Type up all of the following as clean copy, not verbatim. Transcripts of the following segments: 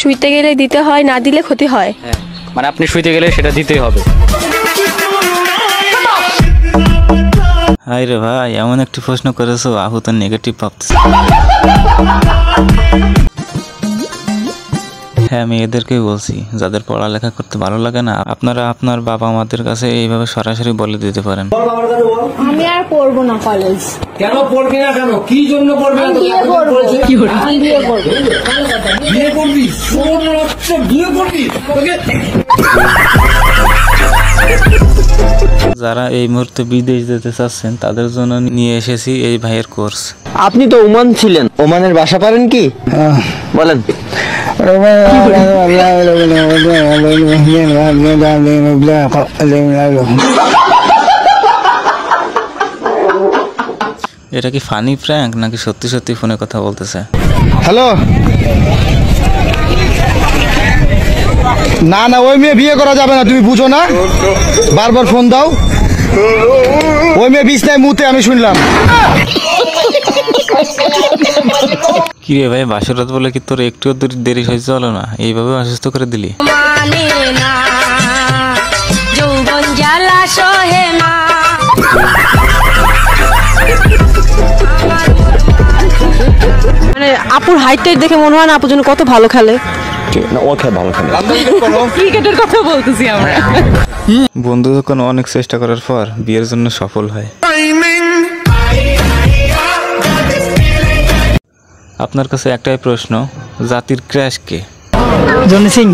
শুইতে গেলে দিতে হয়, না দিলে ক্ষতি হয়। হ্যাঁ, মানে আপনি শুইতে গেলে সেটা দিতেই হবে। হাই রে ভাই, এমন একটি প্রশ্ন করেছো আহু তো নেগেটিভ ভাবতেছে। হ্যাঁ, মেয়েদেরকেই বলছি, যাদের পড়ালেখা করতে ভালো লাগে না, আপনারা আপনার বাবা মাদের কাছে এইভাবে সরাসরি বলে দিতে পারেন। আমি আর পড়বো না কলেজ। কেন পড়বি না? কেন কি জন্য পড়বি না? বিয়ে করবো। বিয়ে করবো। বিয়ে করবি? বিয়ে করবি? যারা এই মুহূর্তে বিদেশ যেতে চাচ্ছেন তাদের জন্য নিয়ে এসেছি এই ভাইয়ের কোর্স। আপনি তো ওমান ছিলেন, ওমানের ভাষা পারেন কি? বলেন। এটা কি ফানি প্র্যাঙ্ক নাকি সত্যি সত্যি ফোনে কথা বলতেছে? হ্যালো, না না, ওই মেয়ে বিয়ে করা যাবে না, তুমি বুঝো না? বারবার ফোন দাও। ওই মেয়ে বিছনায় মুতে আমি শুনলাম। কি রে ভাই, বাসরাত বলে কি তোর একটু দেরি হয়েছে হলো না? এইভাবে অসুস্থ করে দিলি। মানে আপুর হাইট টাইট দেখে মনে হয় না আপুর জন্য কত ভালো খেলে। ক্রিকেটের কথা বলতেছি আমরা। বন্ধু যখন অনেক চেষ্টা করার পর বিয়ের জন্য সফল হয়। আপনার কাছে একটাই প্রশ্ন, জাতির ক্র্যাশ কে? জনি সিং।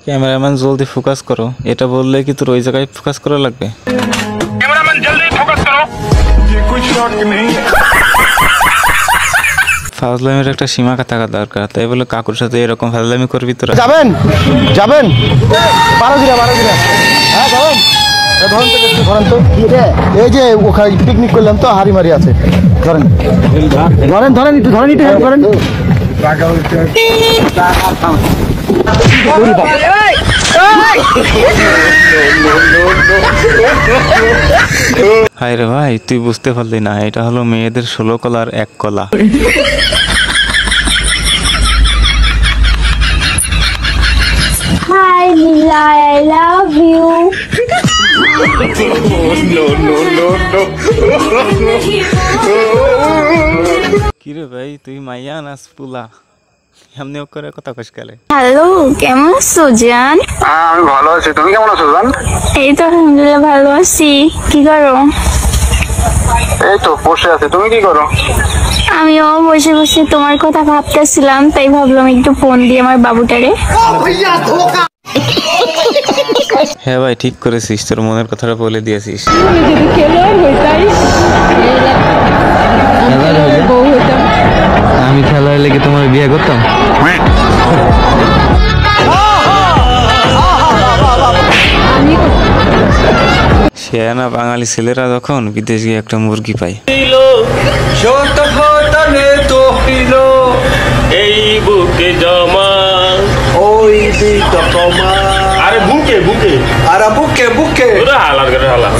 ক্যামেরাম্যান জলদি ফোকাস করো, এটা বললে কি তোর ওই জায়গায় ফোকাস করা লাগবে? कैमरामैन जल्दी फोकस करो। ये कोई शॉट नहीं है। ফাজলামির একটা সীমা থাকা দরকার, তাই বলে কাকুর সাথে এরকম ফাজলামি করবি তোরা? যাবেন যাবেন 12 দিরা হ্যাঁ যাবেন। ধরেন তো, একটু ধরেন তো। এই যে ওখানে পিকনিক করলাম তো, হাড়ি মারি আছে, ধরেন ধরেন ধরেন, একটু ধরেন, একটু হেল্প করেন। হায় রে ভাই, তুই বুঝতে পারলি না, এটা হলো মেয়েদের 16 কলার এক কলা। Hi Nila, I love you. কি রে ভাই, তুই মাইয়া নাচ পুলা, এমনি করে কথা কস কালে? হ্যালো, কেমন আছো জান? আমি ভালো আছি, তুমি কেমন আছো জান? এই তো আলহামদুলিল্লাহ ভালো আছি। কি করো? এই তো বসে আছি, তুমি কি করো? আমিও বসে বসে তোমার কথা ভাবতেছিলাম, তাই ভাবলাম একটু ফোন দিয়ে আমার বাবুটারে। হ্যাঁ ভাই, ঠিক করেছিস, তোর মনের কথাটা বলে দিয়েছিস। আমি খেলার লেগে তোমার বিয়ে করতাম। শেয়ানা বাঙালি ছেলেরা যখন বিদেশ গিয়ে একটা মুরগি পায়, এই বুকে জমা ওই দিকটা কমা। আরে বুকে বুকে আরে বুকে বুকে। হালার করে হালার।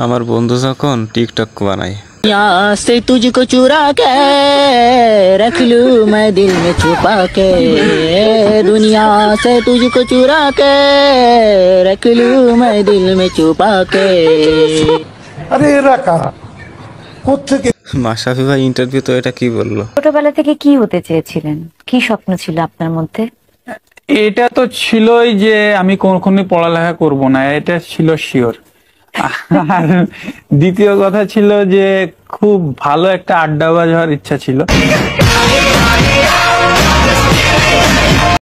আমার বন্ধু যখন টিকটক বানায়, यहाँ से तुझको चुरा के रख लूं मैं दिल में छुपा के, दुनिया से तुझको चुरा के रख लूं मैं दिल में छुपा के। আরে এরা কারা, কোত্থেকে? মাশরাফি ভাই ইন্টারভিউ তো এটা কি বললো? ছোটবেলা থেকে কি হতে চেয়েছিলেন, কি স্বপ্ন ছিল আপনার মধ্যে? এটা তো ছিলই যে আমি কখনোই পড়ালেখা করব না, এটা ছিল শিওর। আর দ্বিতীয় কথা ছিল যে খুব ভালো একটা আড্ডাবাজ হওয়ার ইচ্ছা ছিল।